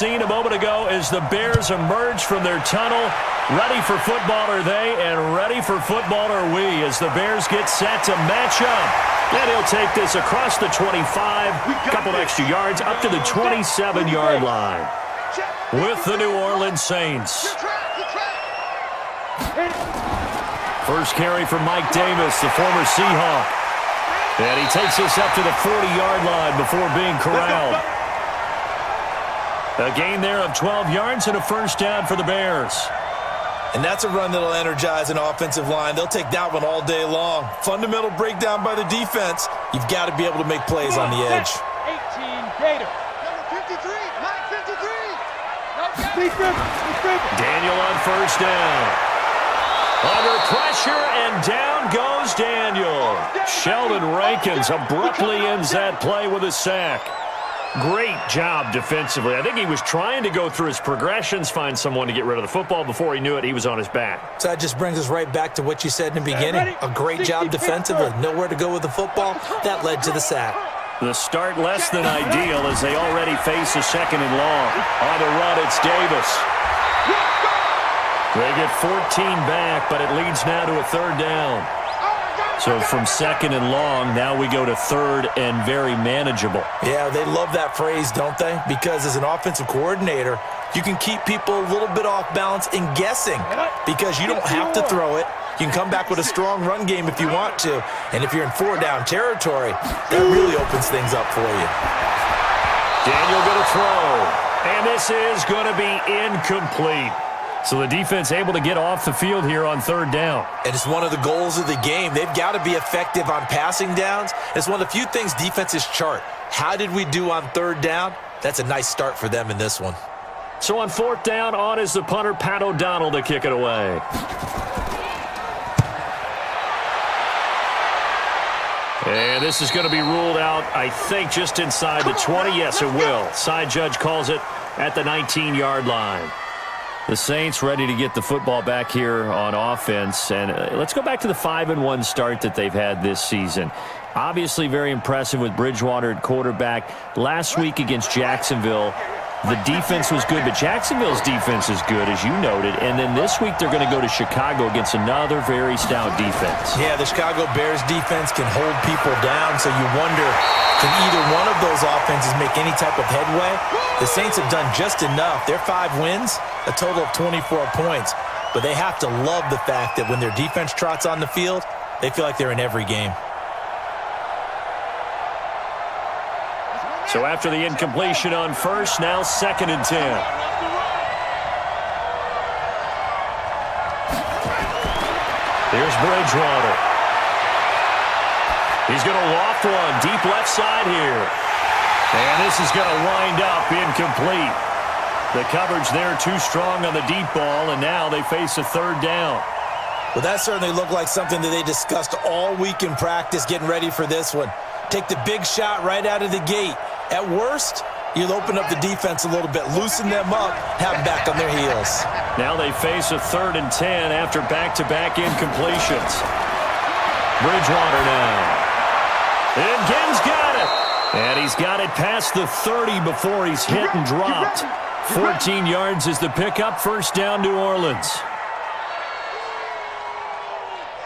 seen a moment ago as the Bears emerge from their tunnel. Ready for football are they, and ready for football are we as the Bears get set to match up. And he'll take this across the 25, a couple extra yards, up to the 27-yard line with the New Orleans Saints. First carry from Mike Davis, the former Seahawk. And he takes this up to the 40-yard line before being corralled. A gain there of 12 yards and a first down for the Bears. And that's a run that'll energize an offensive line. They'll take that one all day long. Fundamental breakdown by the defense. You've got to be able to make plays on the edge. 18, Gator. Number 53, Mike 53. Daniel on first down. Under pressure, and down goes Daniel. Sheldon Rankins abruptly ends that play with a sack. Great job defensively. I think he was trying to go through his progressions, find someone to get rid of the football. Before he knew it, he was on his back. So that just brings us right back to what you said in the beginning. A great job defensively. Nowhere to go with the football. That led to the sack. The start less than ideal as they already face a second and long. On the run, it's Davis. They get 14 back, but it leads now to a third down. So from second and long, now we go to third and very manageable. Yeah, they love that phrase, don't they? Because as an offensive coordinator, you can keep people a little bit off balance in guessing because you don't have to throw it. You can come back with a strong run game if you want to. And if you're in four-down territory, that really opens things up for you. Daniel going to throw. And this is going to be incomplete. So the defense able to get off the field here on third down. And it's one of the goals of the game. They've got to be effective on passing downs. It's one of the few things defenses chart. How did we do on third down? That's a nice start for them in this one. So on fourth down, on is the punter, Pat O'Donnell, to kick it away. And this is going to be ruled out, I think, just inside the 20. Yes, it will. Side judge calls it at the 19-yard line. The Saints ready to get the football back here on offense. And let's go back to the 5-1 start that they've had this season. Obviously very impressive with Bridgewater at quarterback. Last week against Jacksonville, the defense was good, but Jacksonville's defense is good, as you noted. And then this week they're going to go to Chicago against another very stout defense. Yeah, the Chicago Bears defense can hold people down, so you wonder, can either one of those offenses make any type of headway? The Saints have done just enough. Their 5 wins, a total of 24 points. But they have to love the fact that when their defense trots on the field, they feel like they're in every game. So after the incompletion on first, now 2nd and 10. Here's Bridgewater. He's going to loft one deep left side here. And this is going to wind up incomplete. The coverage there too strong on the deep ball, and now they face a third down. Well, that certainly looked like something that they discussed all week in practice getting ready for this one. Take the big shot right out of the gate. At worst, you'll open up the defense a little bit, loosen them up, have them back on their heels. Now they face a 3rd and 10 after back-to-back incompletions. Bridgewater now. And Ginn's got it. And he's got it past the 30 before he's hit and dropped. 14 yards is the pickup. First down, New Orleans.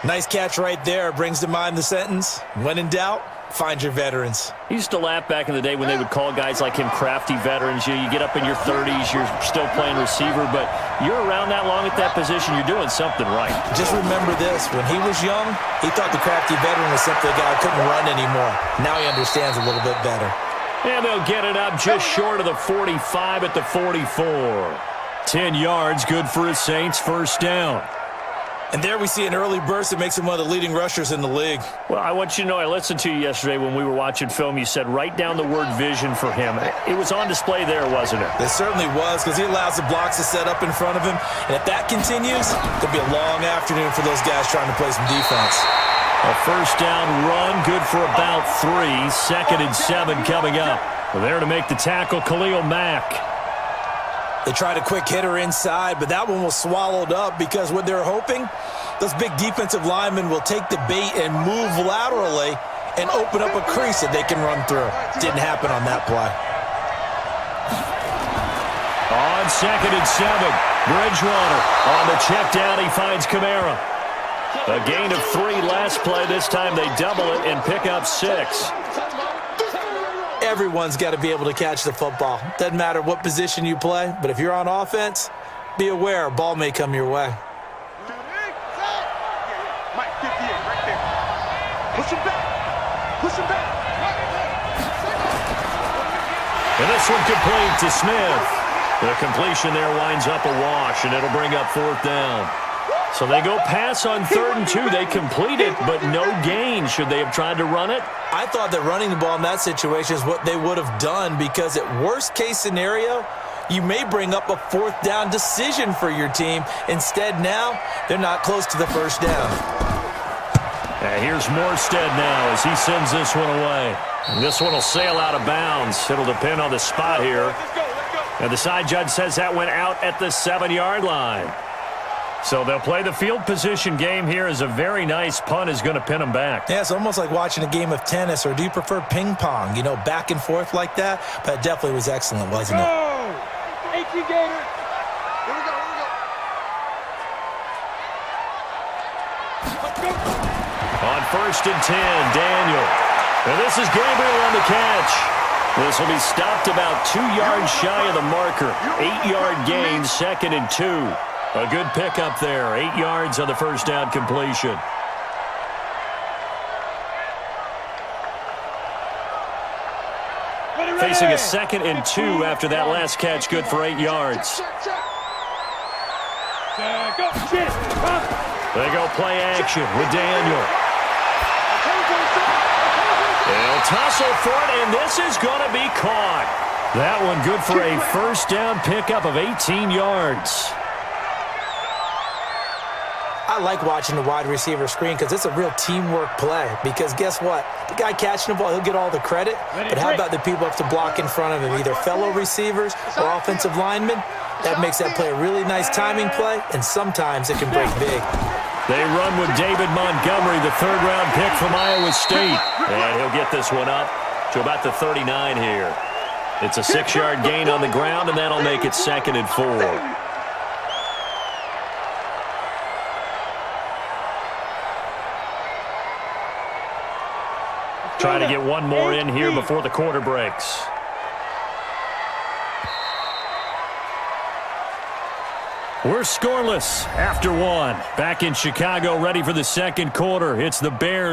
Nice catch right there. Brings to mind the sentence, when in doubt, find your veterans. He used to laugh back in the day when they would call guys like him crafty veterans. You get up in your 30s, you're still playing receiver, but you're around that long at that position, you're doing something right. Just remember this. When he was young, he thought the crafty veteran was simply a guy who couldn't run anymore. Now he understands a little bit better. And they'll get it up just short of the 45 at the 44. 10 yards, good for his Saints, first down. And there we see an early burst that makes him one of the leading rushers in the league. Well, I want you to know, I listened to you yesterday when we were watching film. You said write down the word vision for him. It was on display there, wasn't it? It certainly was, because he allows the blocks to set up in front of him. And if that continues, there'll be a long afternoon for those guys trying to play some defense. A first down run, good for about 3. 2nd and 7 coming up. There to make the tackle, Khalil Mack. They tried a quick hitter inside, but that one was swallowed up because what they're hoping, those big defensive linemen will take the bait and move laterally and open up a crease that they can run through. Didn't happen on that play. On 2nd and 7, Bridgewater on the check down. He finds Kamara. A gain of 3 last play. This time they double it and pick up 6. Everyone's got to be able to catch the football. Doesn't matter what position you play, but if you're on offense, be aware a ball may come your way. Mike, 58 right there. Push him back. Push him back. And this one complete to Smith. The completion there winds up a wash, and it'll bring up 4th down. So they go pass on 3rd and 2. They complete it, but no gain. Should they have tried to run it? I thought that running the ball in that situation is what they would have done, because at worst case scenario, you may bring up a 4th down decision for your team. Instead, now, they're not close to the 1st down. And here's Morstead now as he sends this one away. And this one will sail out of bounds. It'll depend on the spot here. And the side judge says that went out at the 7-yard line. So they'll play the field position game here as a very nice punt is going to pin them back. Yeah, it's almost like watching a game of tennis, or do you prefer ping pong? You know, back and forth like that? But it definitely was excellent, wasn't it? 18 Gators. Here we go. Let's go. On 1st and 10, Daniel. And this is Gabriel on the catch. This will be stopped about 2 yards shy of the marker. 8-yard gain, 2nd and 2. A good pickup there. 8 yards on the 1st down completion. Facing a 2nd and 2 after that last catch, good for 8 yards. They go play action with Daniel. They'll tussle for it, and this is going to be caught. That one good for a 1st down pickup of 18 yards. I like watching the wide receiver screen because it's a real teamwork play. Because guess what? The guy catching the ball, he'll get all the credit. But how about the people up to block in front of him, either fellow receivers or offensive linemen? That makes that play a really nice timing play, and sometimes it can break big. They run with David Montgomery, the 3rd-round pick from Iowa State. And he'll get this one up to about the 39 here. It's a 6-yard gain on the ground, and that'll make it 2nd and 4. Trying to get one more in here before the quarter breaks. We're scoreless after 1. Back in Chicago, ready for the 2nd quarter. It's the Bears.